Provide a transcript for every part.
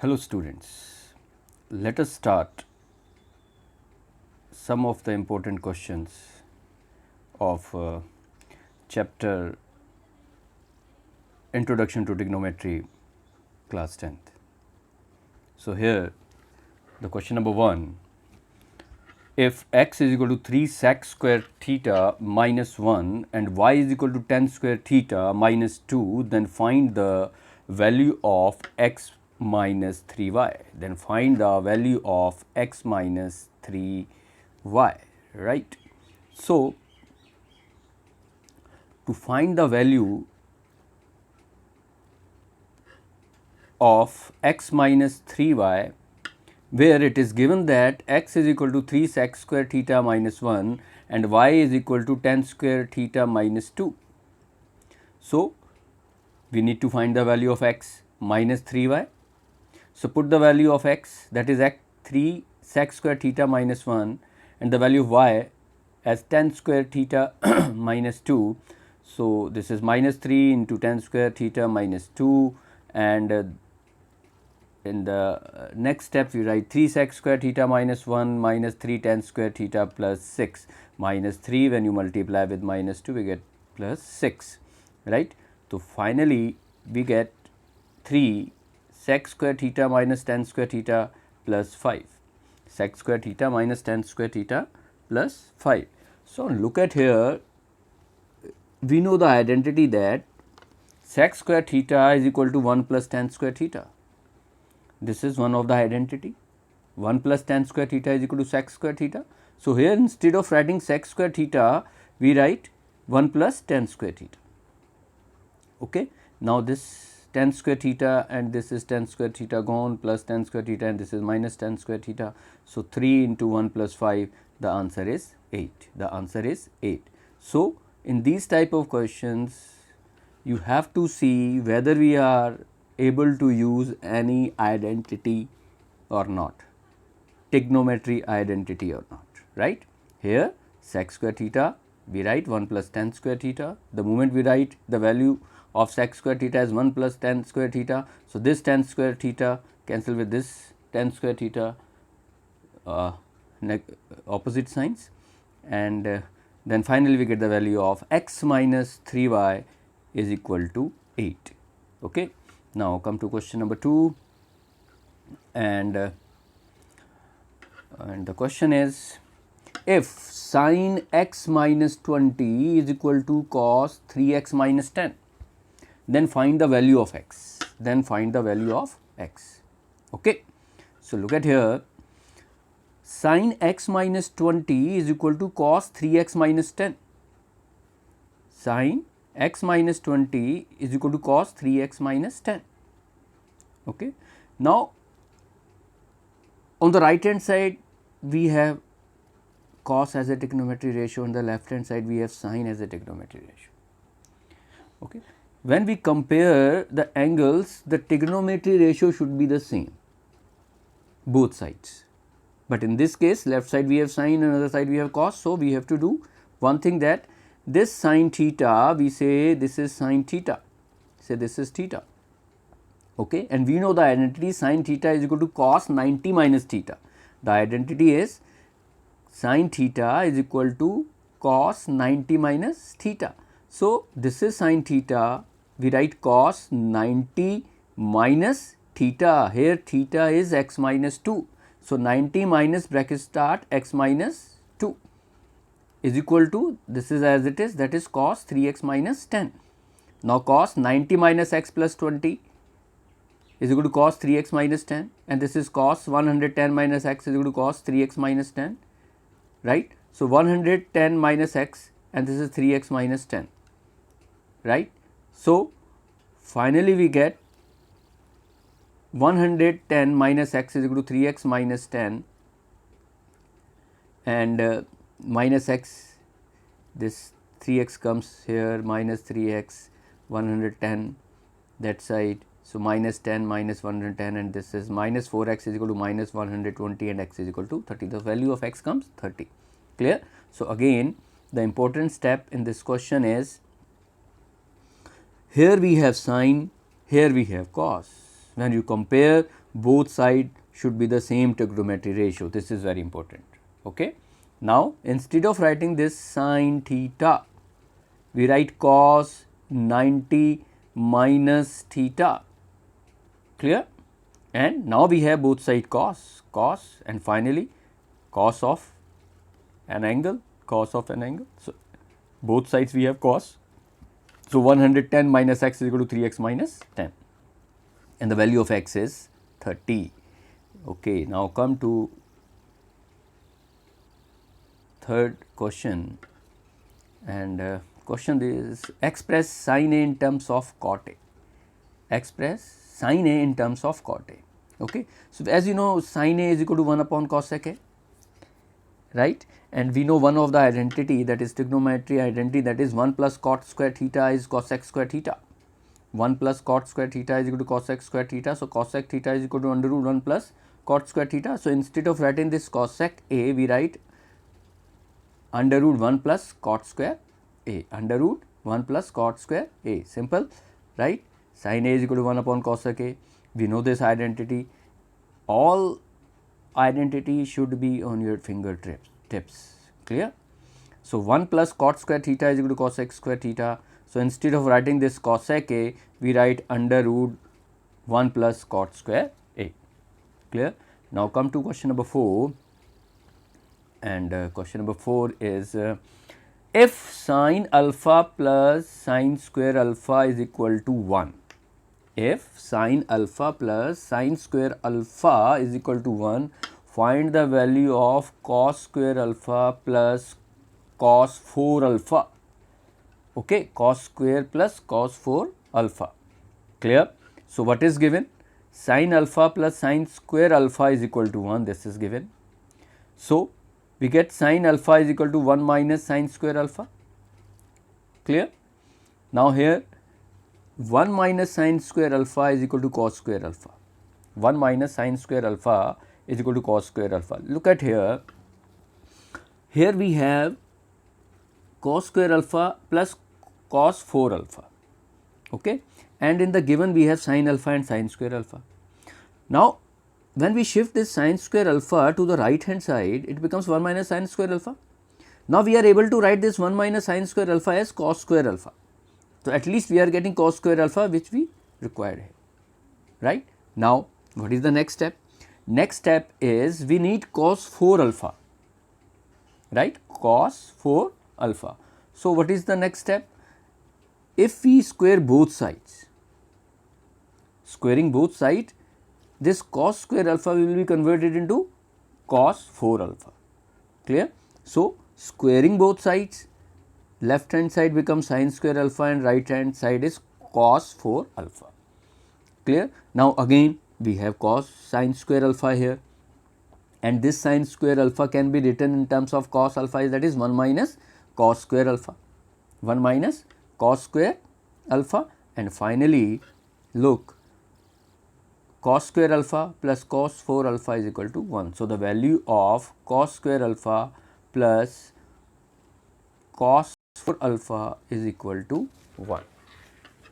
Hello students, let us start some of the important questions of chapter Introduction to Trigonometry class 10th. So, here the question number 1, if x is equal to 3 sec square theta minus 1 and y is equal to 10 square theta minus 2, then find the value of x minus 3y. Then find the value of x minus 3y, right. So, to find the value of x minus 3y, where it is given that x is equal to 3 sec square theta minus 1 and y is equal to 10 square theta minus 2. So, we need to find the value of x minus 3y. So, put the value of x, that is x 3 sec square theta minus 1 and the value of y as 10 square theta minus 2. So, this is minus 3 into 10 square theta minus 2, and in the next step we write 3 sec square theta minus 1 minus 3 10 square theta plus 6 minus 3, when you multiply with minus 2 we get plus 6, right. So, finally, we get 3 sec square theta minus 10 square theta plus 5, sec square theta minus 10 square theta plus 5. So, look at here, we know the identity that sec square theta is equal to 1 plus 10 square theta. This is one of the identity, 1 plus 10 square theta is equal to sec square theta. So, here instead of writing sec square theta, we write 1 plus 10 square theta. Okay. Now, this 10 square theta and this is 10 square theta gone, plus 10 square theta and this is minus 10 square theta. So, 3 into 1 plus 5, the answer is 8. The answer is 8. So, in these type of questions, you have to see whether we are able to use any identity or not, trigonometry identity or not, right. Here sec square theta, we write 1 plus 10 square theta. The moment we write the value of sec square theta as 1 plus 10 square theta. So, this 10 square theta cancel with this 10 square theta, opposite signs, and then finally, we get the value of x minus 3y is equal to 8. Okay. Now, come to question number 2, and the question is, if sin x minus 20 is equal to cos 3x minus 10, then find the value of x, then find the value of x. Okay. So, look at here, sin x minus 20 is equal to cos 3x minus 10, sin x minus 20 is equal to cos 3x minus 10. Okay. Now, on the right hand side we have cos as a trigonometry ratio, on the left hand side we have sin as a trigonometry ratio. Okay. When we compare the angles, the trigonometry ratio should be the same, both sides, but in this case left side we have sin and other side we have cos. So, we have to do one thing, that this sin theta, we say this is sin theta, say this is theta. Okay. And we know the identity sin theta is equal to cos 90 minus theta. The identity is sin theta is equal to cos 90 minus theta. So, this is sin theta, we write cos 90 minus theta, here theta is x minus 2. So, 90 minus bracket start x minus 2 is equal to, this is as it is, that is cos 3x minus 10. Now, cos 90 minus x plus 20 is equal to cos 3x minus 10, and this is cos 110 minus x is equal to cos 3x minus 10, right. So, 110 minus x and this is 3x minus 10, right. So, finally, we get 110 minus x is equal to 3x minus 10 and minus x, this 3x comes here, minus 3x, 110 that side. So, minus 10 minus 110 and this is minus 4x is equal to minus 120 and x is equal to 30. The value of x comes 30. Clear? So, again the important step in this question is, here we have sin, here we have cos. when you compare, both sides should be the same trigonometry ratio. This is very important. Okay. Now, instead of writing this sin theta, we write cos 90 minus theta. Clear? And now we have both side cos, and finally cos of an angle, So, both sides we have cos. So, 110 minus x is equal to 3x minus 10, and the value of x is 30. Okay, now come to third question, and question is express sin A in terms of cot A. Express sin A in terms of cot A. Okay. So, as you know, sin A is equal to 1 upon cosec A, right, and we know one of the identity, that is trigonometry identity, that is 1 plus cot square theta is cosec square theta. 1 plus cot square theta is equal to cosec square theta. So, cosec theta is equal to under root 1 plus cot square theta. So, instead of writing this cosec A, we write under root 1 plus cot square A, under root 1 plus cot square A, simple, right. Sin A is equal to 1 upon cosec A. We know this identity. All identity should be on your fingertips. Clear? So, 1 plus cot square theta is equal to cosec square theta. So, instead of writing this cosec A, we write under root 1 plus cot square A. Clear? Now, come to question number 4, and question number 4 is if sin alpha plus sin square alpha is equal to 1. If sin alpha plus sin square alpha is equal to 1, find the value of cos square alpha plus cos 4 alpha. Okay, cos square plus cos 4 alpha. Clear? So, what is given? Sin alpha plus sin square alpha is equal to 1. This is given. So, we get sin alpha is equal to 1 minus sin square alpha. Clear? Now, here 1 minus sin square alpha is equal to cos square alpha. 1 minus sin square alpha is equal to cos square alpha. Look at here. Here we have cos square alpha plus cos 4 alpha. Okay? And in the given we have sin alpha and sin square alpha. Now, when we shift this sin square alpha to the right hand side, it becomes 1 minus sin square alpha. Now, we are able to write this 1 minus sin square alpha as cos square alpha. So, at least we are getting cos square alpha which we required here, right. Now, what is the next step? Next step is we need cos 4 alpha, right, cos 4 alpha. So, what is the next step? If we square both sides, squaring both sides, this cos square alpha will be converted into cos 4 alpha. Clear? So, squaring both sides, left hand side becomes sin square alpha and right hand side is cos 4 alpha. Clear? Now, again we have cos sin square alpha here, and this sin square alpha can be written in terms of cos alpha, that is 1 minus cos square alpha, 1 minus cos square alpha, and finally look, cos square alpha plus cos 4 alpha is equal to 1. So, the value of cos square alpha plus cos 4 alpha is equal to 1.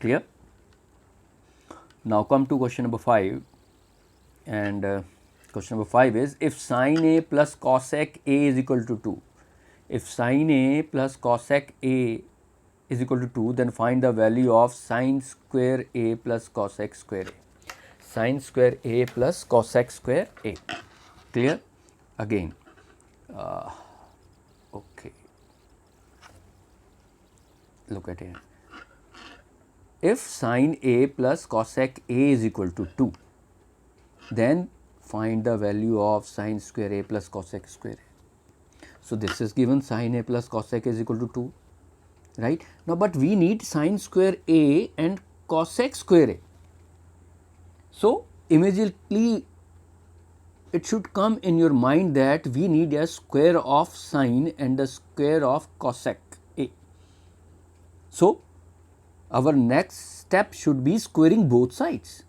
Clear? Now, come to question number 5, and question number 5 is if sin A plus cosec A is equal to 2. If sin A plus cosec A is equal to 2, then find the value of sin square A plus cosec square A. Sin square A plus cosec square A. Clear? Again, okay. Look at here. If sin A plus cosec A is equal to 2, then find the value of sin square A plus cosec square A. So, this is given sin A plus cosec is equal to 2, right. Now, but we need sin square A and cosec square A. So, immediately it should come in your mind that we need a square of sin and the square of cosec A. So, our next step should be squaring both sides,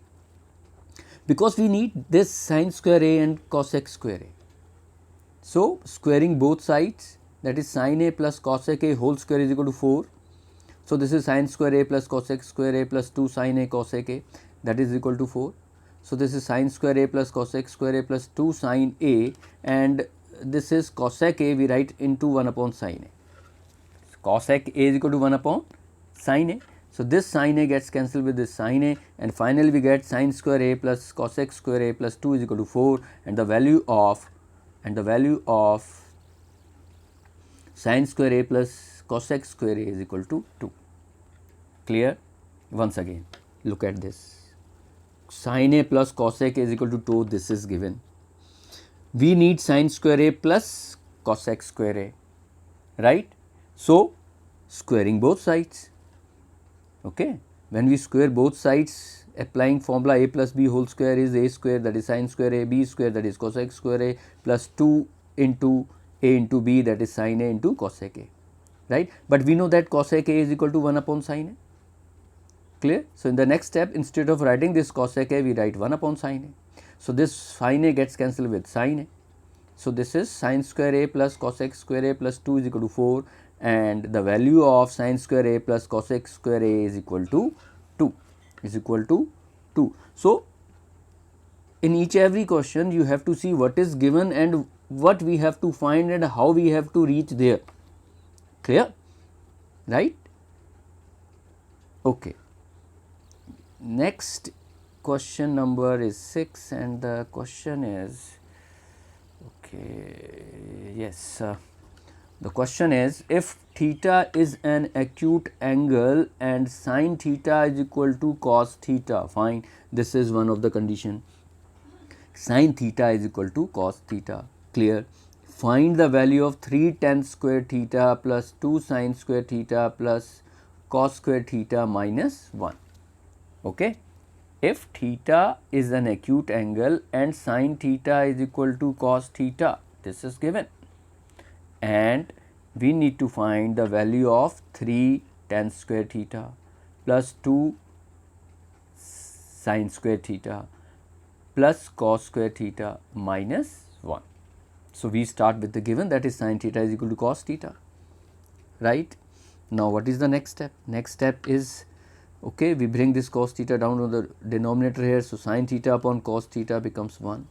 because we need this sin square A and cosec square A. So, squaring both sides, that is sin A plus cosec A whole square is equal to 4. So, this is sin square A plus cosec square A plus 2 sin A cosec A, that is equal to 4. So, this is sin square a plus cosec square a plus 2 sin a, and this is cosec a, we write into 1 upon sin a. Cosec a is equal to 1 upon sin a. So, this sin a gets cancelled with this sin a, and finally we get sin square a plus cosec square a plus 2 is equal to 4, and the value of sin square a plus cosec square a is equal to 2. Clear? Once again, look at this. Sin a plus cosec a is equal to 2, this is given. We need sin square a plus cosec square a, right? So, squaring both sides. Okay. When we square both sides, applying formula a plus b whole square is a square, that is sin square a, b square, that is cosec square a, plus 2 into a into b, that is sin a into cosec a, right? But we know that cosec a is equal to 1 upon sin a. Clear? So, in the next step, instead of writing this cosec a, we write 1 upon sin a. So, this sin a gets cancelled with sin a. So, this is sin square a plus cosec square a plus 2 is equal to 4, and the value of sin square a plus cosec square a is equal to 2, So, in each every question you have to see what is given and what we have to find and how we have to reach there. Clear? Right? Okay. Next question number is 6, and the question is, okay, yes, the question is, if theta is an acute angle and sin theta is equal to cos theta, fine, this is one of the condition. Sin theta is equal to cos theta, clear. Find the value of 3 tan square theta plus 2 sin square theta plus cos square theta minus 1. Okay. If theta is an acute angle and sin theta is equal to cos theta, this is given, and we need to find the value of 3 tan square theta plus 2 sin square theta plus cos square theta minus 1. So, we start with the given, that is sin theta is equal to cos theta, right. Now, what is the next step? Next step is, okay, we bring this cos theta down to the denominator here. So, sin theta upon cos theta becomes 1.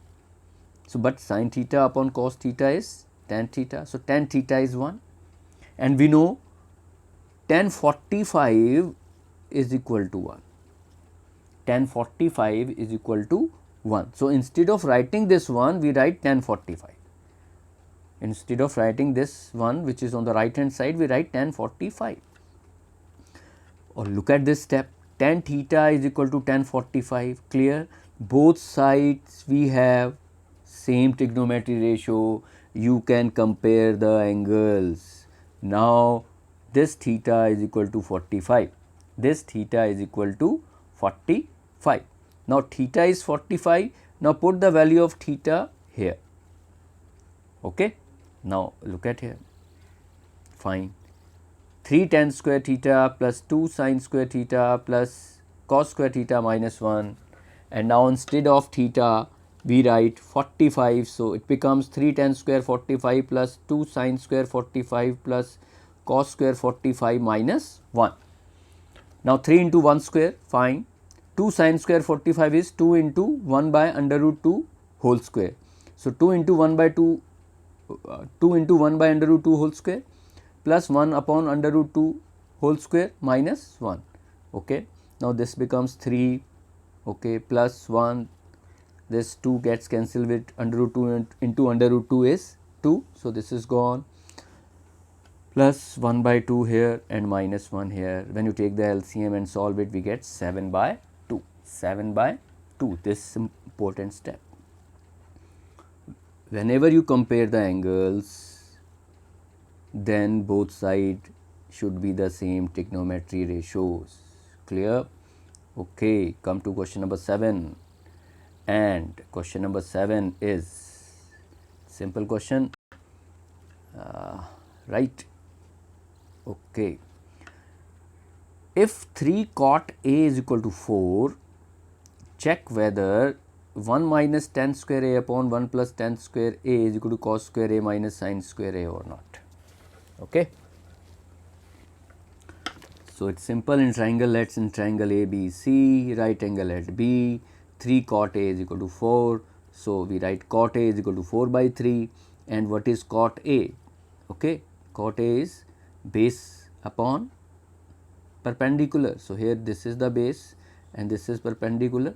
So, but sin theta upon cos theta is tan theta. So, tan theta is 1, and we know tan 45 is equal to 1. Tan 45 is equal to 1. So, instead of writing this one, we write tan 45. Instead of writing this one which is on the right hand side, we write tan 45. Or look at this step, tan theta is equal to tan 45, clear. Both sides we have same trigonometry ratio, you can compare the angles. Now, this theta is equal to 45, this theta is equal to 45. Now, theta is 45, now put the value of theta here. Okay. Now, look at here, fine. 3 tan square theta plus 2 sin square theta plus cos square theta minus 1, and now instead of theta we write 45. So, it becomes 3 tan square 45 plus 2 sin square 45 plus cos square 45 minus 1. Now, 3 into 1 square, fine. 2 sin square 45 is 2 into 1 by under root 2 whole square. So, 2 into 1 by 2 under root 2 whole square plus 1 upon under root 2 whole square minus 1. Okay. Now, this becomes 3, okay, plus 1, this 2 gets cancelled with under root 2 into under root 2 is 2. So, this is gone, plus 1 by 2 here and minus 1 here. When you take the LCM and solve it, we get 7 by 2, 7 by 2, this important step. Whenever you compare the angles, then both sides should be the same trigonometry ratios, clear. Okay, come to question number 7, and question number 7 is simple question, right. Okay, if 3 cot A is equal to 4, check whether 1 minus tan square A upon 1 plus tan square A is equal to cos square A minus sin square A or not. Okay. So, it is simple. In triangle, let us in triangle ABC, right angle at B, 3 cot A is equal to 4. So, we write cot A is equal to 4 by 3, and what is cot A? Okay, cot A is base upon perpendicular. So, here this is the base and this is perpendicular,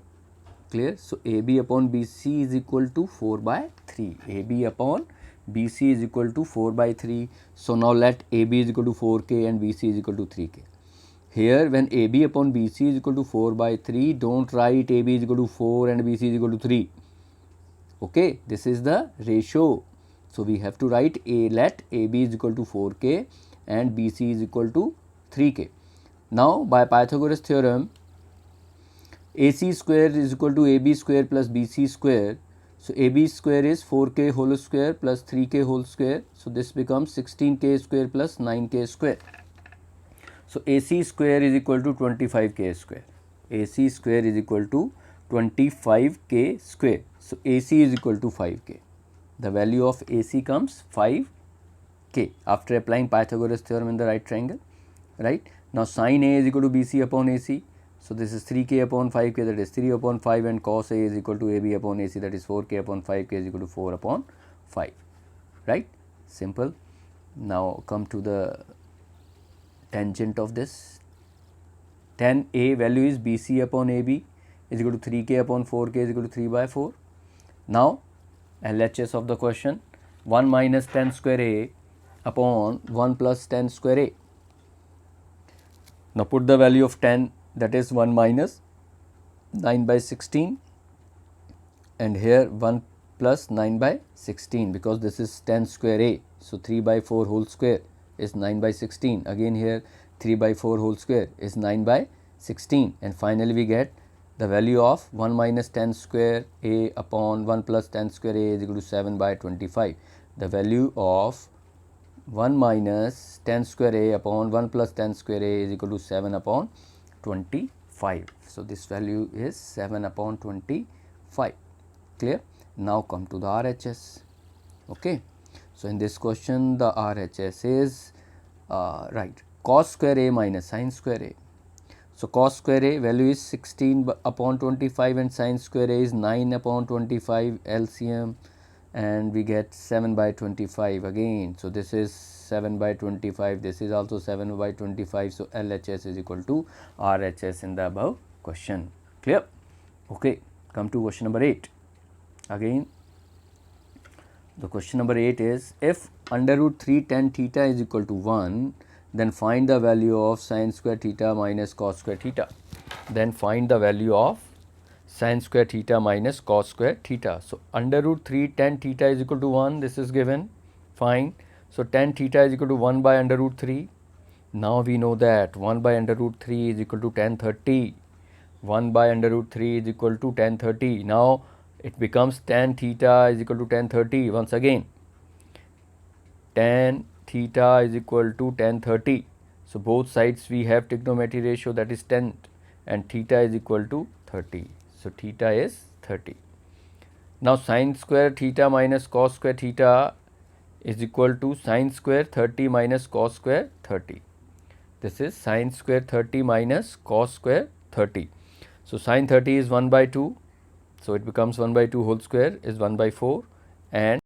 clear. So, AB upon BC is equal to 4 by 3, AB upon BC is equal to 4 by 3. So, now let AB is equal to 4K and BC is equal to 3K. Here when AB upon BC is equal to 4 by 3, don't write AB is equal to 4 and BC is equal to 3. Okay, this is the ratio. So, we have to write let AB is equal to 4K and BC is equal to 3K. Now, by Pythagoras theorem, AC square is equal to AB square plus BC square. So, AB square is 4K whole square plus 3K whole square. So, this becomes 16K square plus 9K square. So, AC square is equal to 25K square. AC square is equal to 25K square. So, AC is equal to 5K. The value of AC comes 5K after applying Pythagoras theorem in the right triangle, right. Now, sin A is equal to BC upon AC. So, this is 3K upon 5K, that is 3 upon 5, and cos A is equal to AB upon AC, that is 4K upon 5K is equal to 4 upon 5, right. Simple. Now, come to the tangent of this. Tan A value is BC upon AB is equal to 3K upon 4K is equal to 3 by 4. Now, LHS of the question, 1 minus tan square A upon 1 plus tan square A. Now, put the value of tan, that is 1 minus 9 by 16, and here 1 plus 9 by 16, because this is tan square A. So, 3 by 4 whole square is 9 by 16, again here 3 by 4 whole square is 9 by 16, and finally we get the value of 1 minus tan square A upon 1 plus tan square A is equal to 7 by 25. The value of 1 minus tan square A upon 1 plus tan square A is equal to 7 upon 25. So, this value is 7 upon 25, clear. Now, come to the RHS. Okay. So, in this question the RHS is right, cos square A minus sin square A. So, cos square A value is 16 upon 25 and sin square A is 9 upon 25 LCM, and we get 7 by 25 again. So, this is 7 by 25, this is also 7 by 25. So, LHS is equal to RHS in the above question, clear. Okay, come to question number 8. Again, the question number 8 is, if under root 3 tan theta is equal to 1, then find the value of sin square theta minus cos square theta. Then find the value of sin square theta minus cos square theta. So, under root 3 tan theta is equal to 1, this is given, fine. So, tan theta is equal to 1 by under root 3. Now, we know that 1 by under root 3 is equal to tan 30. 1 by under root 3 is equal to tan 30. Now, it becomes tan theta is equal to tan 30 once again. Tan theta is equal to tan 30. So, both sides we have trigonometry ratio, that is 10, and theta is equal to 30. So, theta is 30. Now, sin square theta minus cos square theta is equal to sin square 30 minus cos square 30. This is sin square 30 minus cos square 30. So, sin 30 is 1 by 2. So, it becomes 1 by 2 whole square is 1 by 4, and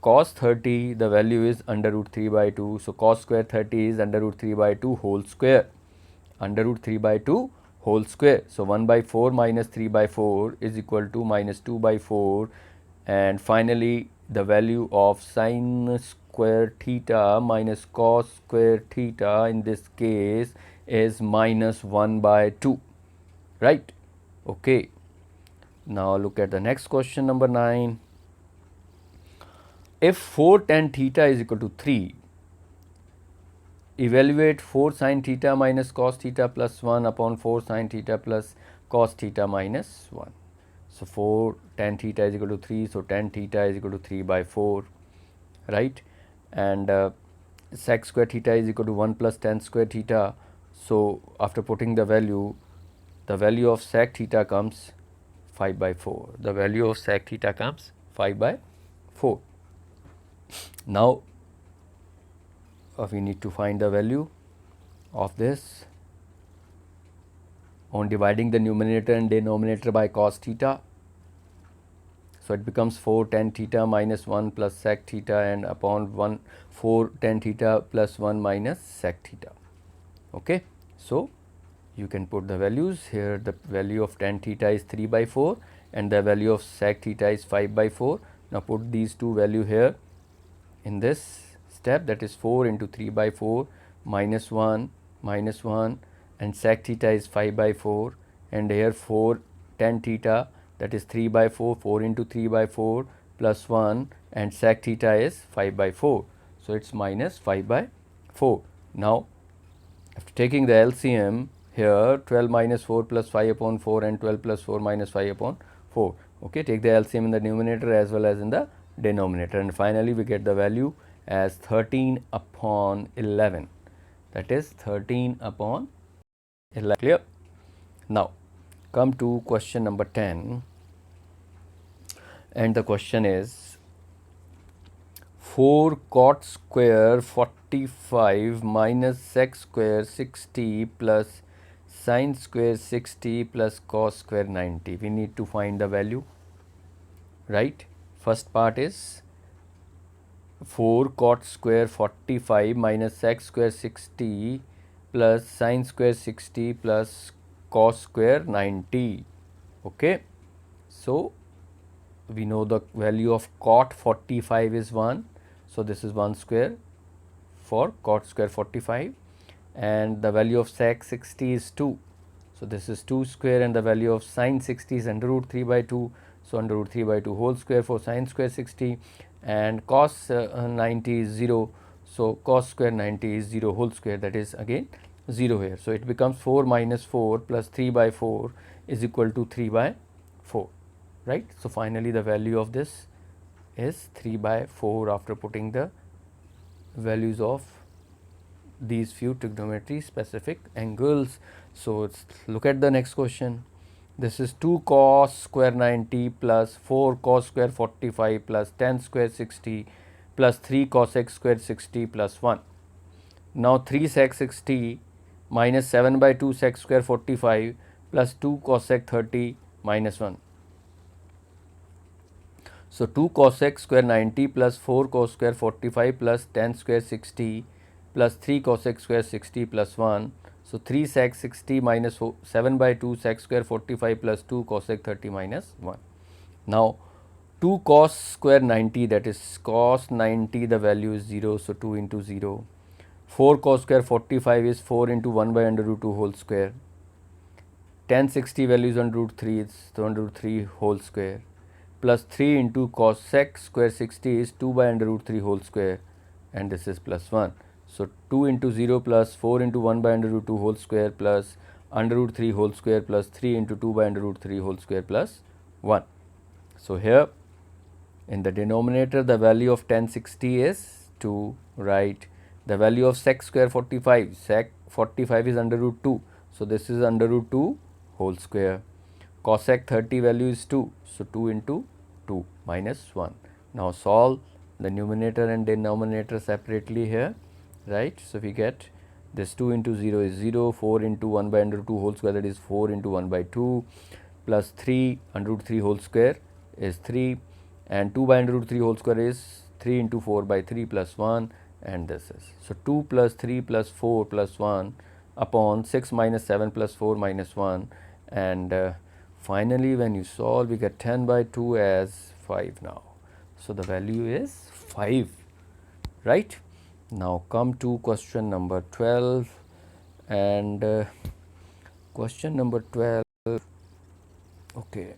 cos 30, the value is under root 3 by 2. So, cos square 30 is under root 3 by 2 whole square, under root 3 by 2 whole square. So, 1 by 4 minus 3 by 4 is equal to minus 2 by 4, and finally, the value of sin square theta minus cos square theta in this case is minus 1 by 2, right. Okay. Now, look at the next question number 9. If 4 tan theta is equal to 3, evaluate 4 sin theta minus cos theta plus 1 upon 4 sin theta plus cos theta minus 1. So, 4 tan theta is equal to 3. So, tan theta is equal to 3 by 4, right, and sec square theta is equal to 1 plus tan square theta. So, after putting the value of sec theta comes 5 by 4. The value of sec theta comes 5 by 4. Now, we need to find the value of this. on dividing the numerator and denominator by cos theta. So it becomes 4 tan theta minus 1 plus sec theta and upon 1 4 tan theta plus 1 minus sec theta. Okay. So you can put the values here. The value of tan theta is 3 by 4 and the value of sec theta is 5 by 4. Now put these two value here in this step, that is 4 into 3 by 4 minus 1 and sec theta is 5 by 4 and here 4 tan theta, that is 3 by 4, 4 into 3 by 4 plus 1 and sec theta is 5 by 4. So it is minus 5 by 4. Now after taking the LCM here, 12 minus 4 plus 5 upon 4 and 12 plus 4 minus 5 upon 4. Okay, take the LCM in the numerator as well as in the denominator and finally we get the value as 13 upon 11, that is 13 upon 11. Clear? Now come to question number 10 and the question is 4 cot square 45 minus sec square 60 plus sin square 60 plus cos square 90. We need to find the value, right? First part is 4 cot square 45 minus sec square 60 plus sin square 60 plus cos square 90. Okay. So we know the value of cot 45 is 1. So this is 1 square for cot square 45 and the value of sec 60 is 2. So this is 2 square and the value of sin 60 is under root 3 by 2. So under root 3 by 2 whole square for sin square 60 and cos 90 is 0. So cos square 90 is 0 whole square, that is again 0 here. So it becomes 4 minus 4 plus 3 by 4 is equal to 3 by 4, right. So finally the value of this is 3 by 4 after putting the values of these few trigonometry specific angles. So let's look at the next question. This is 2 cos square 90 plus 4 cos square 45 plus tan square 60 plus 3 cosec square 60 plus 1. Now 3 sec 60 minus 7 by 2 sec square 45 plus 2 cosec 30 minus 1. So 2 cosec square 90 plus 4 cos square 45 plus tan square 60 plus 3 cosec square 60 plus 1. So 3 sec 60 minus 7 by 2 sec square 45 plus 2 cosec 30 minus 1. Now 2 cos square 90, that is cos 90, the value is 0. So 2 into 0. 4 cos square 45 is 4 into 1 by under root 2 whole square. Tan 60 value is under root 3, it's under root 3 whole square plus 3 into cosec square 60 is 2 by under root 3 whole square and this is plus 1. So 2 into 0 plus 4 into 1 by under root 2 whole square plus under root 3 whole square plus 3 into 2 by under root 3 whole square plus 1. So here in the denominator the value of tan 60 is 2, right. The value of sec square 45, sec 45 is under root 2. So this is under root 2 whole square. Cosec 30 value is 2. So 2 into 2 minus 1. Now solve the numerator and denominator separately here, right. So we get this 2 into 0 is 0, 4 into 1 by under root 2 whole square, that is 4 into 1 by 2 plus 3 under root 3 whole square is 3 and 2 by under root 3 whole square is 3 into 4 by 3 plus 1 and this is. So 2 plus 3 plus 4 plus 1 upon 6 minus 7 plus 4 minus 1 and finally when you solve we get 10 by 2 as 5 now. So the value is 5, right. Now come to question number 12 and question number 12 okay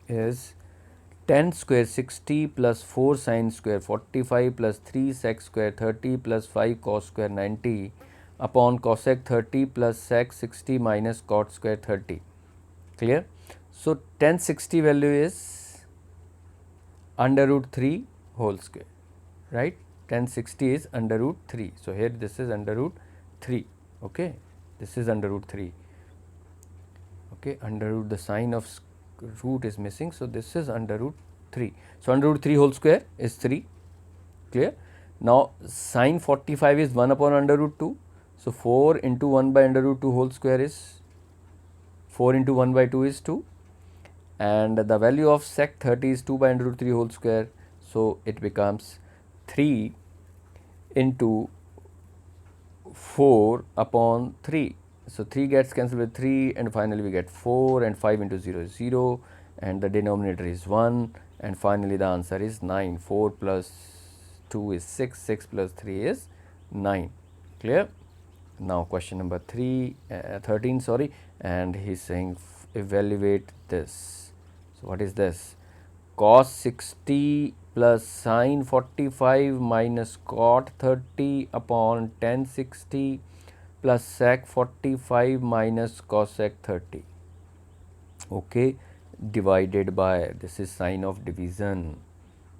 is tan square 60 plus 4 sin square 45 plus 3 sec square 30 plus 5 cos square 90 upon cosec 30 plus sec 60 minus cot square 30. Clear? So tan 60 value is under root 3 whole square, right. Tan 60 is under root 3. So here this is under root 3. Okay, this is under root 3. Okay, under root, the sign of root is missing. So this is under root 3. So under root 3 whole square is 3. Clear? Now sin 45 is 1 upon under root 2. So 4 into 1 by under root 2 whole square is 4 into 1 by 2 is 2, and the value of sec 30 is 2 by under root 3 whole square. So it becomes 3 into 4 upon 3. So 3 gets cancelled with 3, and finally we get 4, and 5 into 0 is 0, and the denominator is 1, and finally the answer is 9. 4 plus 2 is 6, 6 plus 3 is 9. Clear? Now question number 13, sorry, and he's saying evaluate this. So what is this? Cos 60 plus sin 45 minus cot 30 upon tan 60 plus sec 45 minus cosec 30. Okay, divided by, this is sign of division,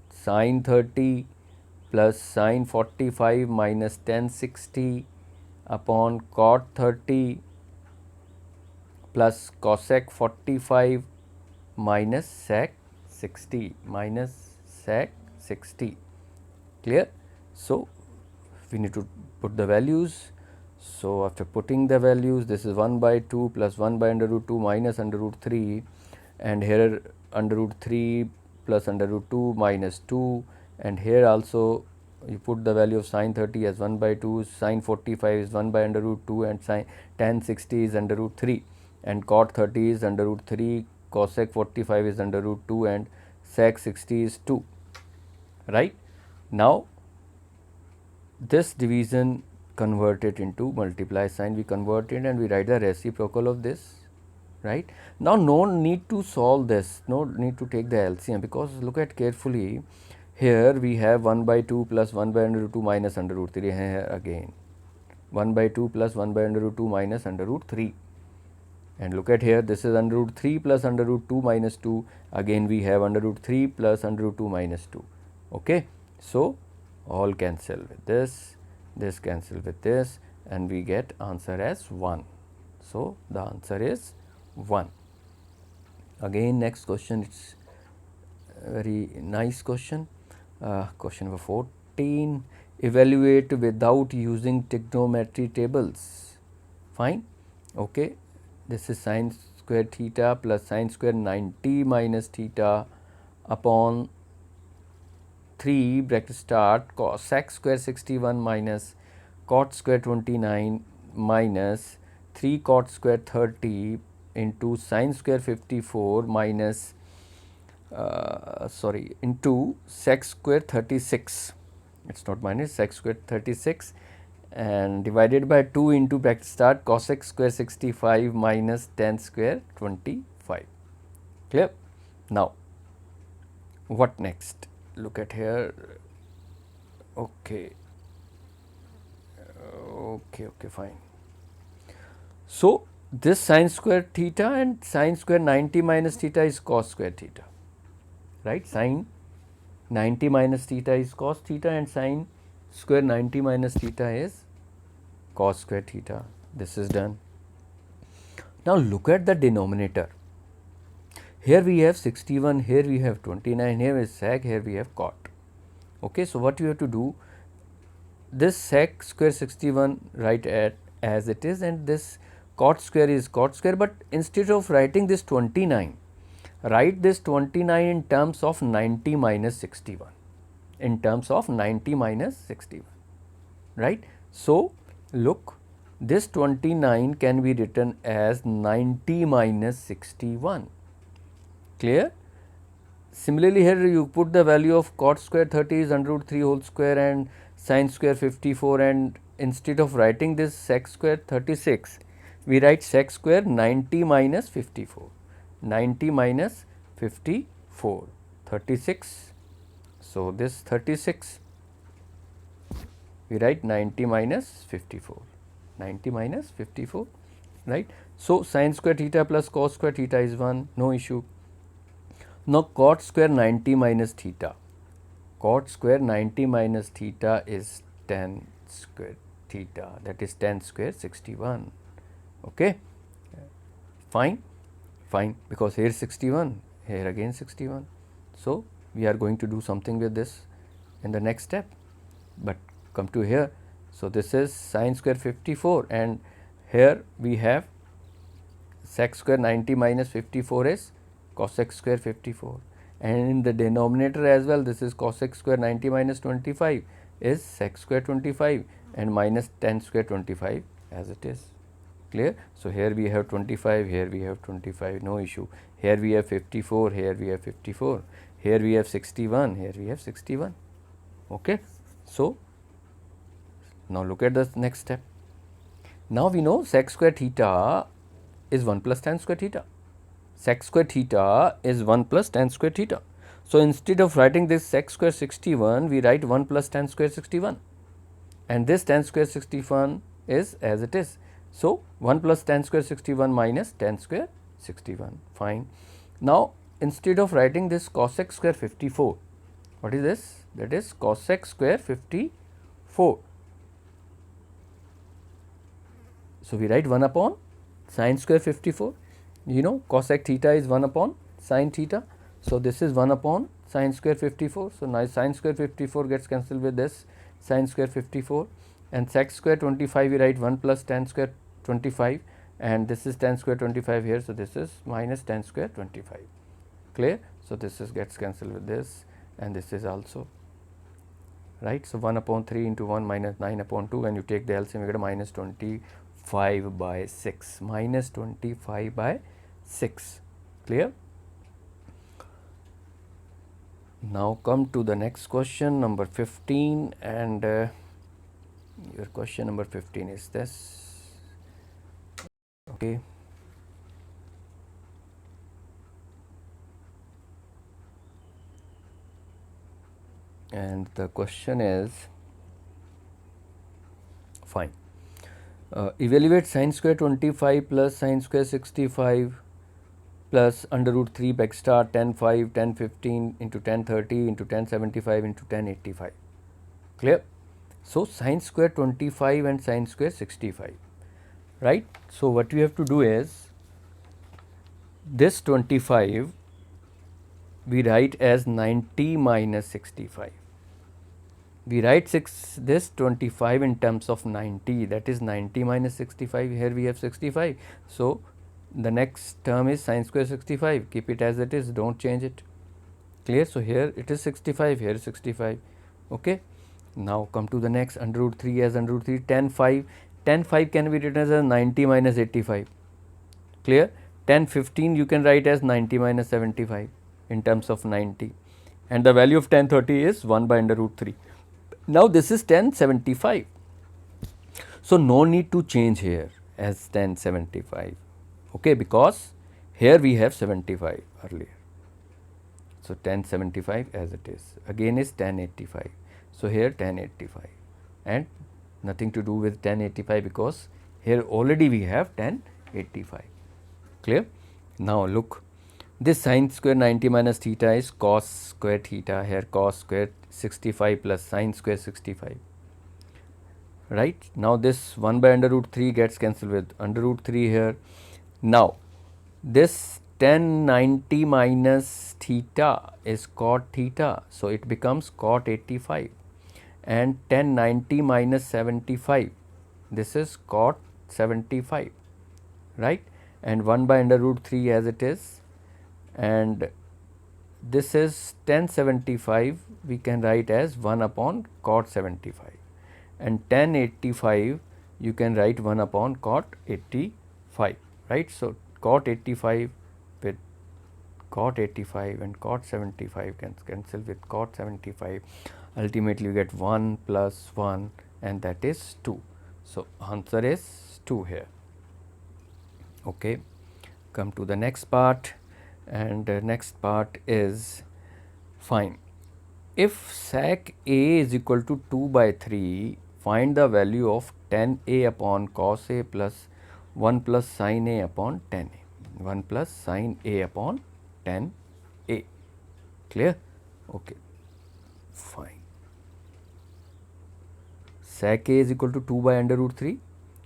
sin 30 plus sin 45 minus tan 60 upon cot 30 plus cosec 45 minus sec 60 minus sec 60. Clear? So we need to put the values. So after putting the values, this is 1 by 2 plus 1 by under root 2 minus under root 3, and here under root 3 plus under root 2 minus 2, and here also you put the value of sin 30 as 1 by 2, sin 45 is 1 by under root 2, and sin tan 60 is under root 3, and cot 30 is under root 3, cosec 45 is under root 2, and sec 60 is 2. Right? Now this division converted into multiply sign, we convert it and we write the reciprocal of this. Right? Now no need to solve this, no need to take the LCM, because look at carefully, here we have 1 by 2 plus 1 by under root 2 minus under root 3, here again 1 by 2 plus 1 by under root 2 minus under root 3, and look at here, this is under root 3 plus under root 2 minus 2, again we have under root 3 plus under root 2 minus 2. Okay, so all cancel with this cancel with this, and we get answer as 1. So the answer is 1. Again next question, it's a very nice question. Question number 14, evaluate without using trigonometry tables. Fine. Okay, this is sin square theta plus sin square 90 minus theta upon 3 bracket start cosec square 61 minus cot square 29 minus 3 cot square 30 into sin square 54 minus into sec square 36, it's not minus, sec square 36, and divided by 2 into bracket start cosec square 65 minus tan square 25. Clear? Now what next? Look at here. Okay, fine. So this sin square theta and sin square 90 minus theta is cos square theta, right? Sin 90 minus theta is cos theta, and sin square 90 minus theta is cos square theta. This is done. Now look at the denominator. Here we have 61, here we have 29, here is sec, here we have cot. Okay, so what you have to do, this sec square 61 write as it is, and this cot square is cot square, but instead of writing this 29, write this 29 in terms of 90 minus 61, in terms of 90 minus 61, right? So look, this 29 can be written as 90 minus 61. Clear? Similarly, here you put the value of cot square 30 is under root 3 whole square and sin square 54, and instead of writing this sec square 36, we write sec square 90 minus 54. 90 minus 54, 36. So this 36, we write 90 minus 54. 90 minus 54, right? So sin square theta plus cos square theta is 1, no issue. Now cot square 90 minus theta, cot square 90 minus theta is tan square theta, that is tan square 61. Okay, fine, because here 61, here again 61. So we are going to do something with this in the next step, but come to here, So, this is sine square 54, and here we have sec square 90 minus 54 is cosec square 54, and in the denominator as well, this is cosec square 90 minus 25 is sec square 25 and minus tan square 25 as it is. Clear? So, here we have 25, here we have 25, no issue. Here we have 54, here we have 54, here we have 61, here we have 61. Okay. So, now look at the next step. Now we know sec square theta is 1 plus tan square theta. Sec square theta is 1 plus tan square theta. So, instead of writing this sec square 61, we write 1 plus tan square 61, and this tan square 61 is as it is. So, 1 plus tan square 61 minus tan square 61, fine. Now, instead of writing this cosec square 54, what is this? That is cosec square 54. So, we write 1 upon sine square 54. You know cosec theta is 1 upon sine theta. So, this is 1 upon sine square 54. So, now sine square 54 gets cancelled with this sine square 54, and sec square 25 we write 1 plus tan square 25, and this is tan square 25 here. So, this is minus tan square 25. Clear? So, this is gets cancelled with this, and this is also right. So, 1 upon 3 into 1 minus 9 upon 2, and you take the LCM, you get a minus 25 by 6, minus 25 by 6. Clear? Now, come to the next question, number 15, and your question number 15 is this. Okay. And the question is, fine, evaluate sine square 25 plus sine square 65 plus under root 3 back star tan 5 tan 15 into tan 30 into tan 75 into tan 85. Clear? So, sine square 25 and sine square 65, right. So, what we have to do is, this 25 we write as 90 minus 65. We write this 25 in terms of 90, that is 90 minus 65, here we have 65. So, the next term is sine square 65, keep it as it is, do not change it. Clear? So, here it is 65, here is 65. Okay. Now, come to the next, under root 3 as under root 3 tan 5, tan 5 can be written as 90 minus 85. Clear? Tan 15 you can write as 90 minus 75 in terms of 90, and the value of tan 30 is 1 by under root 3. Now, this is tan 75. So, no need to change here as tan 75, okay, because here we have 75 earlier. So, tan 75 as it is, again is tan 85. So, here tan 85 and nothing to do with tan 85 because here already we have tan 85. Clear? Now, look, this sine square 90 minus theta is cos square theta, here cos square 65 plus sine square 65, right. Now, this 1 by under root 3 gets cancelled with under root 3 here. Now, this tan 90 minus theta is cot theta. So, it becomes cot 85, and tan 90 minus 75, this is cot 75, right, and 1 by under root 3 as it is, and this is tan 75 we can write as 1 upon cot 75, and tan 85 you can write 1 upon cot 85, right. So, cot 85 with cot 85 and cot 75 can cancel with cot 75, ultimately you get 1 plus 1 and that is 2. So, answer is 2 here. Okay. Come to the next part, and next part is, fine, if sec A is equal to 2 by 3, find the value of tan A upon cos A plus 1 plus sin A upon tan A, 1 plus sin A upon tan A. Clear? Okay, fine. Sec A is equal to 2 by under root 3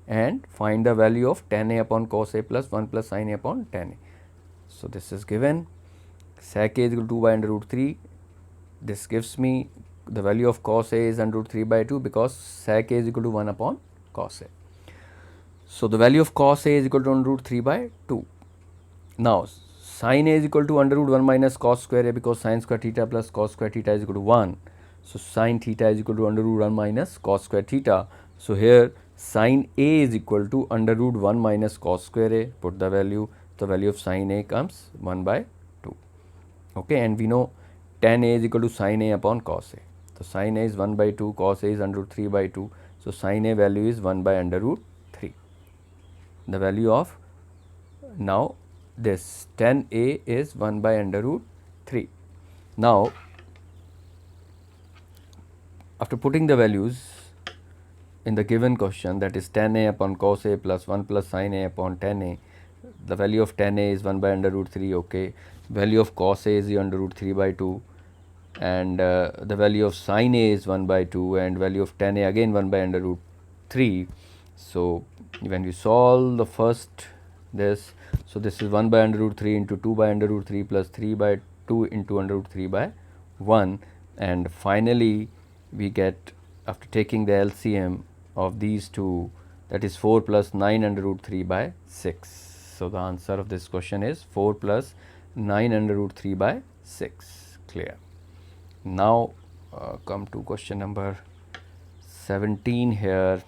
and find the value of tan A upon cos A plus 1 plus sin A upon tan A. So, this is given, sec A is equal to 2 by under root 3, this gives me the value of cos A is under root 3 by 2 because sec A is equal to 1 upon cos A. So, the value of cos A is equal to under root 3 by 2. Now, sin A is equal to under root 1 minus cos square A because sin square theta plus cos square theta is equal to 1. So, sin theta is equal to under root 1 minus cos square theta. So, here sin A is equal to under root 1 minus cos square A. Put the value of sin A comes 1 by 2. Okay, and we know tan A is equal to sin A upon cos A. So, sin A is 1 by 2, cos A is under root 3 by 2. So, sin A value is 1 by under root 3. The value of now this tan A is 1 by under root 3. Now, after putting the values in the given question, that is tan A upon cos A plus 1 plus sin A upon tan A, the value of tan A is 1 by under root 3, okay. Value of cos A is under root 3 by 2, and the value of sin A is 1 by 2, and value of tan A again 1 by under root 3. So, when we solve the first this, so this is 1 by under root 3 into 2 by under root 3 plus 3 by 2 into under root 3 by 1, and finally we get, after taking the LCM of these two, that is 4 plus 9 under root 3 by 6. So, the answer of this question is 4 plus 9 under root 3 by 6. Clear. Now, come to question number 17 here,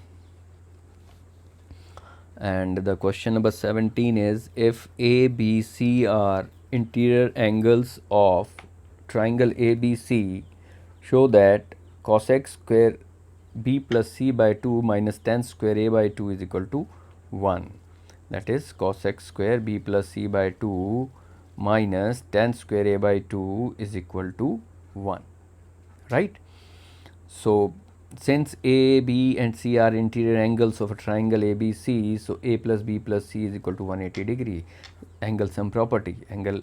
and the question number 17 is, if A, B, C are interior angles of triangle ABC, show that cos x square B plus C by 2 minus tan square A by 2 is equal to 1. That is cos x square B plus C by 2 minus tan square A by 2 is equal to 1, right. So, since A, B and C are interior angles of a triangle ABC, so A plus B plus C is equal to 180 degree. Angle sum property, angle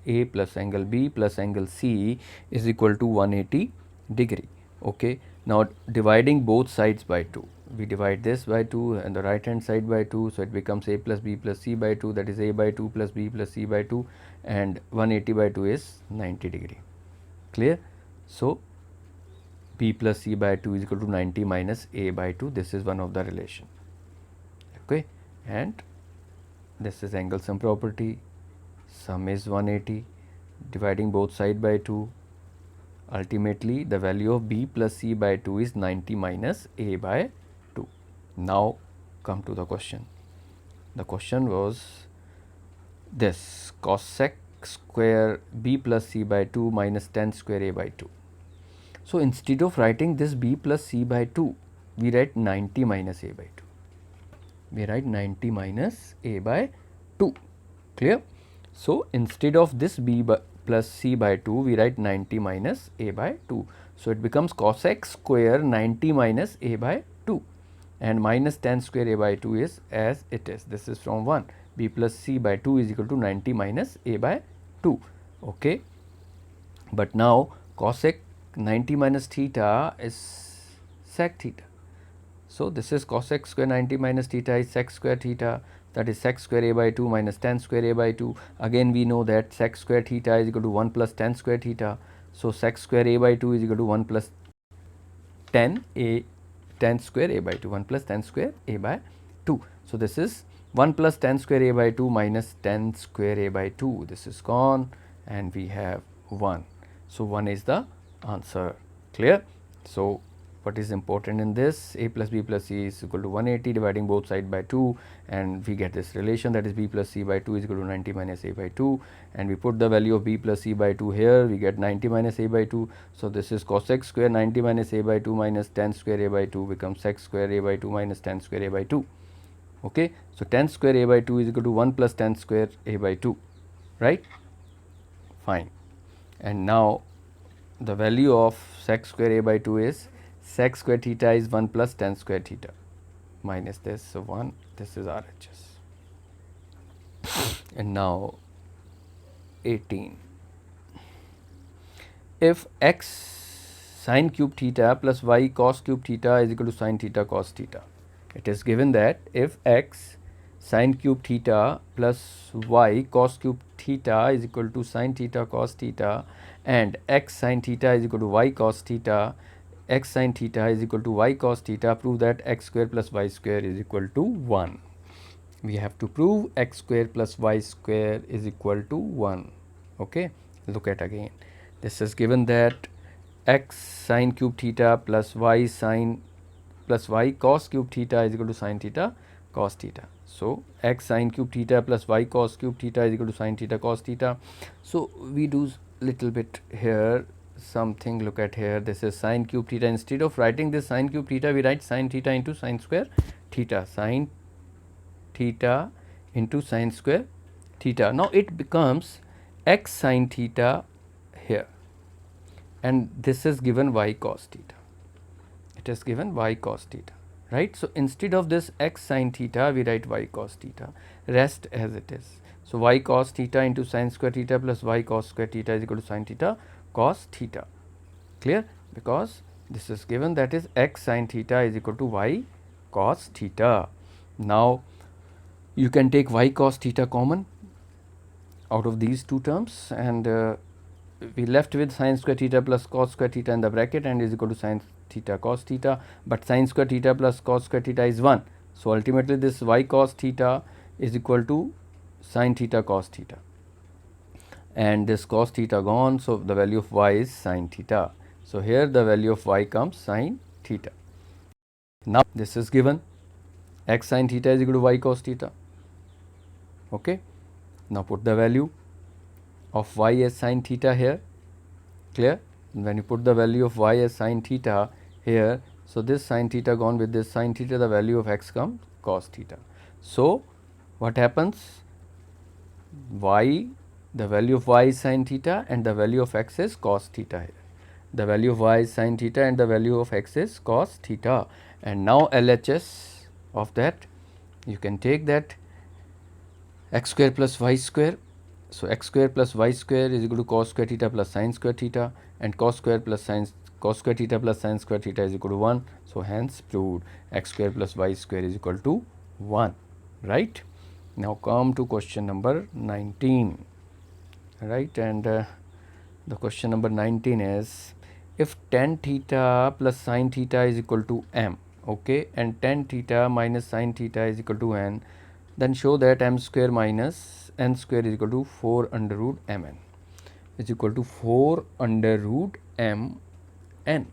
A plus angle B plus angle C is equal to 180 degree. Okay. Now, dividing both sides by 2, we divide this by 2 and the right hand side by 2, so it becomes A plus B plus C by 2, that is A by 2 plus B plus C by 2, and 180 by 2 is 90 degree. Clear? So, B plus C by 2 is equal to 90 minus A by 2. This is one of the relation. Okay, and this is angle sum property. Sum is 180. Dividing both side by 2. Ultimately, the value of B plus C by 2 is 90 minus A by 2. Now, come to the question. The question was this: cos sec square B plus C by 2 minus tan square A by 2. So, instead of writing this B plus C by 2, we write 90 minus A by 2. We write 90 minus A by 2. Clear? So, instead of this B plus C by 2, we write 90 minus A by 2. So, it becomes cos x square 90 minus A by 2, and minus tan square A by 2 is as it is. This is from 1. B plus C by 2 is equal to 90 minus A by 2. Okay. But now, cos x 90 minus theta is sec theta. So, this is cos x square 90 minus theta is sec square theta, that is sec square A by 2 minus tan square A by 2. Again we know that sec square theta is equal to 1 plus tan square theta. So, sec square A by 2 is equal to 1 plus tan square A by 2, 1 plus tan square A by 2. So, this is 1 plus tan square A by 2 minus tan square A by 2. This is gone and we have 1. So, 1 is the answer. Clear? So, what is important in this? A plus B plus C is equal to 180, dividing both sides by 2, and we get this relation, that is B plus C by 2 is equal to 90 minus A by 2, and we put the value of B plus C by 2 here, we get 90 minus A by 2. So, this is cos x square 90 minus A by 2 minus tan square A by 2 becomes sec square A by 2 minus tan square A by 2. Okay. So, tan square A by 2 is equal to 1 plus tan square A by 2, right? Fine. And now, the value of sec square A by 2 is sec square theta is 1 plus tan square theta minus this, so 1, this is RHS. And now 18. If x sin cube theta plus y cos cube theta is equal to sin theta cos theta, it is given that if x sin cube theta plus y cos cube theta is equal to sin theta cos theta, and x sin theta is equal to y cos theta, x sin theta is equal to y cos theta. Prove that x square plus y square is equal to 1. We have to prove x square plus y square is equal to 1. Okay, look at again. This is given that x sin cube theta plus y cos cube theta is equal to sin theta cos theta. So x sin cube theta plus y cos cube theta is equal to sin theta cos theta. So we do little bit here something. Look at here, this is sin cube theta. Instead of writing this sin cube theta, we write sin theta into sin square theta, sin theta into sin square theta. Now it becomes x sin theta here, and this is given y cos theta. It is given y cos theta, right? So instead of this x sin theta, we write y cos theta, rest as it is. So y cos theta into sin square theta plus y cos square theta is equal to sin theta cos theta. Clear? Because this is given, that is x sin theta is equal to y cos theta. Now you can take y cos theta common out of these two terms, and we left with sin square theta plus cos square theta in the bracket, and is equal to sin theta cos theta, but sin square theta plus cos square theta is 1. So ultimately this y cos theta is equal to sin theta cos theta, and this cos theta gone, so the value of y is sin theta. So here the value of y comes sin theta. Now this is given, x sin theta is equal to y cos theta. Okay, now put the value of y as sin theta here. Clear? When you put the value of y as sin theta here, so this sin theta gone with this sin theta, the value of x comes cos theta. So what happens? Y, the value of y is sin theta and the value of x is cos theta here. The value of y is sin theta and the value of x is cos theta. And now LHS of that, you can take that x square plus y square. So x square plus y square is equal to cos square theta plus sin square theta, and cos square theta plus sin square theta is equal to 1. So hence proved, x square plus y square is equal to 1, right? Now come to question number 19, right? And the question number 19 is, if tan theta plus sin theta is equal to m, okay, and tan theta minus sin theta is equal to n, then show that m square minus n square is equal to 4 under root mn is equal to 4 under root mn,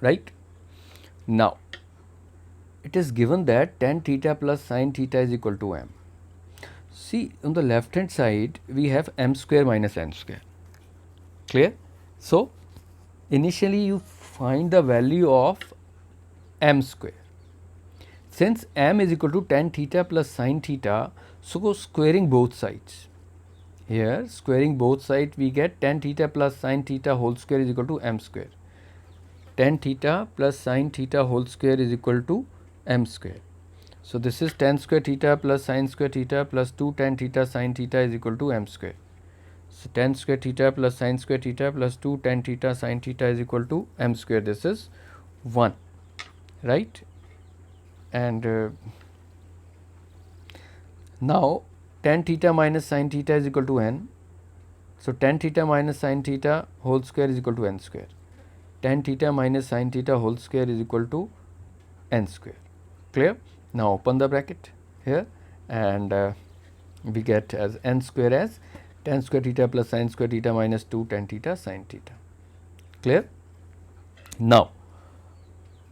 right? Now it is given that tan theta plus sin theta is equal to m. See, on the left hand side we have m square minus n square. Clear? So initially you find the value of m square. Since m is equal to tan theta plus sin theta, so go squaring both sides. Here squaring both sides, we get tan theta plus sin theta whole square is equal to m square. Tan theta plus sin theta whole square is equal to m square. So this is tan square theta plus sin square theta plus 2 tan theta sin theta is equal to m square. So tan square theta plus sin square theta plus 2 tan theta sin theta is equal to m square. This is 1, right? And now tan theta minus sin theta is equal to n. So tan theta minus sin theta whole square is equal to n square. Tan theta minus sin theta whole square is equal to n square. Clear? Now open the bracket here, and we get as n square as tan square theta plus sin square theta minus 2 tan theta sin theta. Clear? Now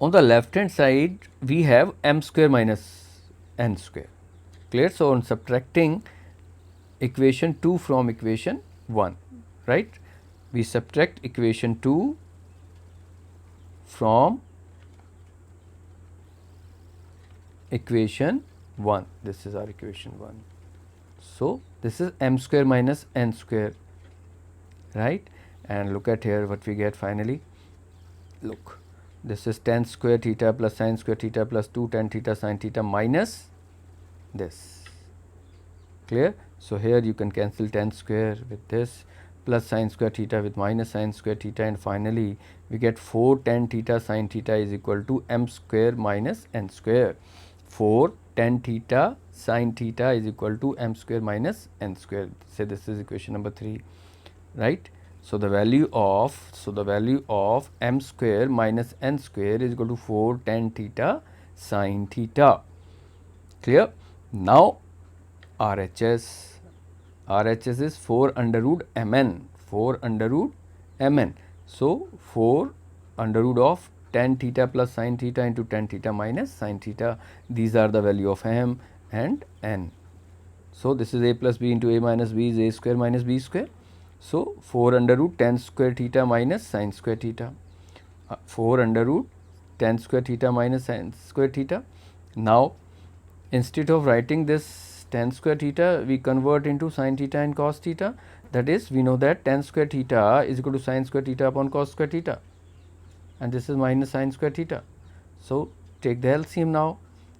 on the left hand side we have m square minus n square. Clear? So on subtracting equation 2 from equation 1, right? We subtract equation 2 from equation 1. This is our equation 1. So this is m square minus n square, right? And look at here what we get finally. Look, this is tan square theta plus sin square theta plus 2 tan theta sin theta minus this. Clear? So here you can cancel tan square with this, plus sin square theta with minus sin square theta, and finally we get 4 tan theta sin theta is equal to m square minus n square. 4 tan theta sin theta is equal to m square minus n square. Say this is equation number 3, right. So the value of m square minus n square is equal to 4 tan theta sin theta. Clear? Now RHS is 4 under root mn, 4 under root mn. So 4 under root of tan theta plus sin theta into tan theta minus sin theta. These are the value of m and n. So this is a plus b into a minus b is a square minus b square. So 4 under root tan square theta minus sin square theta. 4 under root tan square theta minus sin square theta. Now instead of writing this tan square theta, we convert into sin theta and cos theta. That is, we know that tan square theta is equal to sin square theta upon cos square theta, and this is minus sin square theta. So take the LCM now.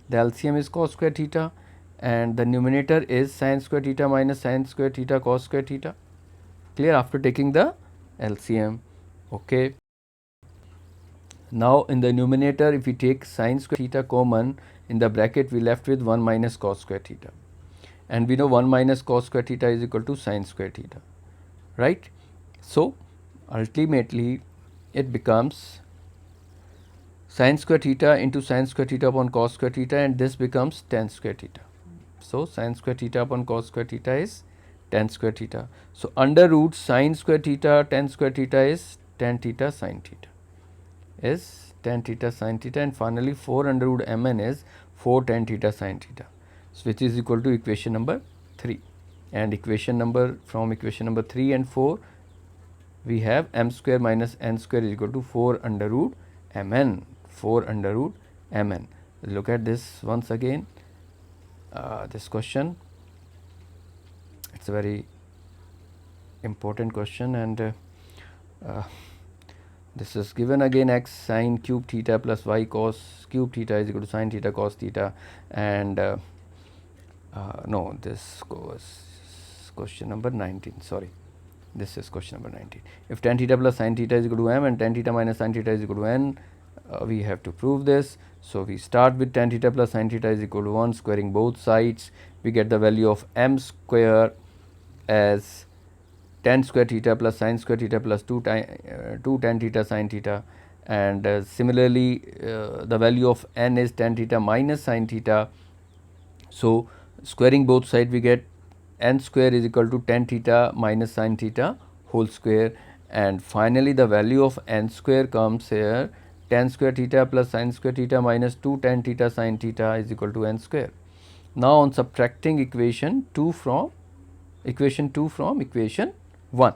The LCM is cos square theta, and the numerator is sin square theta minus sin square theta cos square theta. Clear? After taking the LCM. Okay. Now in the numerator, if we take sin square theta common, in the bracket we left with 1 minus cos square theta, and we know 1 minus cos square theta is equal to sin square theta, right. So ultimately it becomes sin square theta into sin square theta upon cos square theta, and this becomes tan square theta. So sin square theta upon cos square theta is tan square theta. So under root sin square theta tan square theta is tan theta sin theta, is tan theta sin theta, and finally 4 under root mn is 4 tan theta sin theta, so which is equal to equation number 3. And equation number 3 and 4, we have m square minus n square is equal to 4 under root mn, 4 under root mn. Look at this once again, this question. It's a very important question, and this is given again, x sin cube theta plus y cos cube theta is equal to sin theta cos theta, and no, this was question number 19, sorry, this is question number 19. If tan theta plus sin theta is equal to m and tan theta minus sin theta is equal to n, we have to prove this. So we start with tan theta plus sin theta is equal to 1, squaring both sides, we get the value of m square as tan square theta plus sin square theta plus 2 tan theta sin theta, and similarly the value of n is tan theta minus sin theta. So squaring both sides, we get n square is equal to tan theta minus sin theta whole square, and finally the value of n square comes here, tan square theta plus sin square theta minus 2 tan theta sin theta is equal to n square. Now on subtracting equation 2 from equation 1,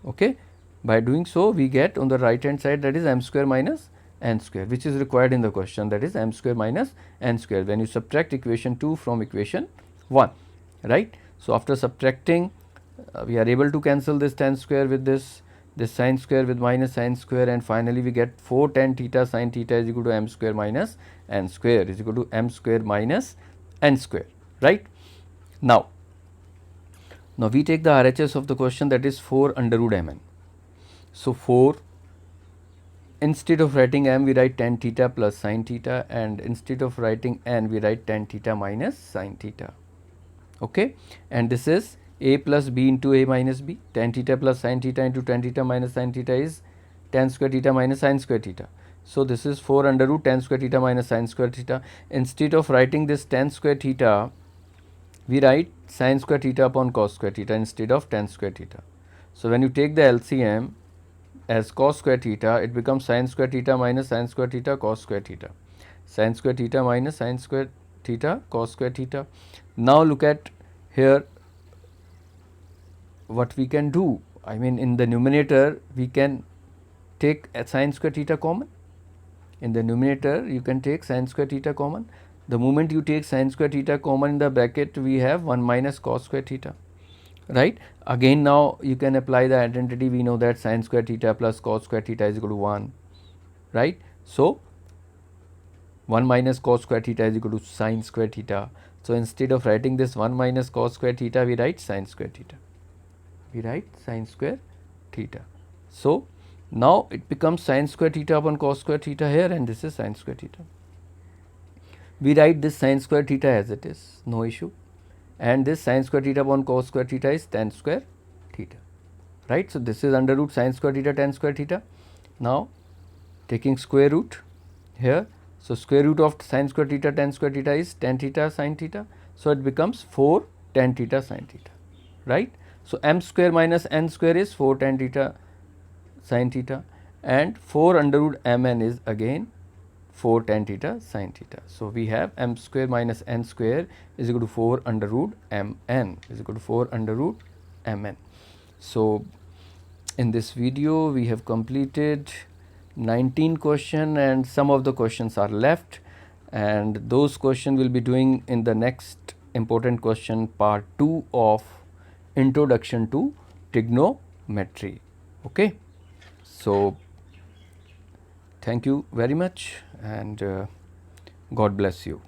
okay, by doing so we get on the right hand side, that is m square minus n square, which is required in the question, that is m square minus n square when you subtract equation 2 from equation 1, right. So after subtracting, we are able to cancel this tan square with this sin square with minus sin square, and finally we get 4 tan theta sin theta is equal to m square minus n square is equal to m square minus n square, right. Now we take the RHS of the question, that is 4 under root mn. So 4, instead of writing m we write tan theta plus sin theta, and instead of writing n we write tan theta minus sin theta, okay. And this is a plus b into a minus b, tan theta plus sin theta into tan theta minus sin theta is tan square theta minus sin square theta. So this is 4 under root tan square theta minus sin square theta. Instead of writing this tan square theta, we write sin square theta upon cos square theta instead of tan square theta. So when you take the LCM as cos square theta, it becomes sin square theta minus sin square theta cos square theta, sin square theta minus sin square theta cos square theta. Now look at here what we can do. I mean, in the numerator we can take a sin square theta common. In the numerator you can take sin square theta common. The moment you take sin square theta common in the bracket, we have 1 minus cos square theta, right. Again now you can apply the identity, we know that sin square theta plus cos square theta is equal to 1, right. So 1 minus cos square theta is equal to sin square theta. So instead of writing this 1 minus cos square theta, we write sin square theta, So now it becomes sin square theta upon cos square theta here, and this is sin square theta. we write this sin square theta as it is, no issue, and this sin square theta upon cos square theta is tan square theta, right. So, this is under root sin square theta tan square theta. Now, taking square root here, so square root of sin square theta tan square theta is tan theta sin theta. So, it becomes 4 tan theta sin theta, right. So, m square minus n square is 4 tan theta sin theta, and 4 under root mn is again 4 tan theta sin theta. So, we have m square minus n square is equal to 4 under root mn is equal to 4 under root mn. So, in this video we have completed 19 question and some of the questions are left, and those questions will be doing in the next important question part 2 of introduction to trigonometry. Okay. So, thank you very much and God bless you.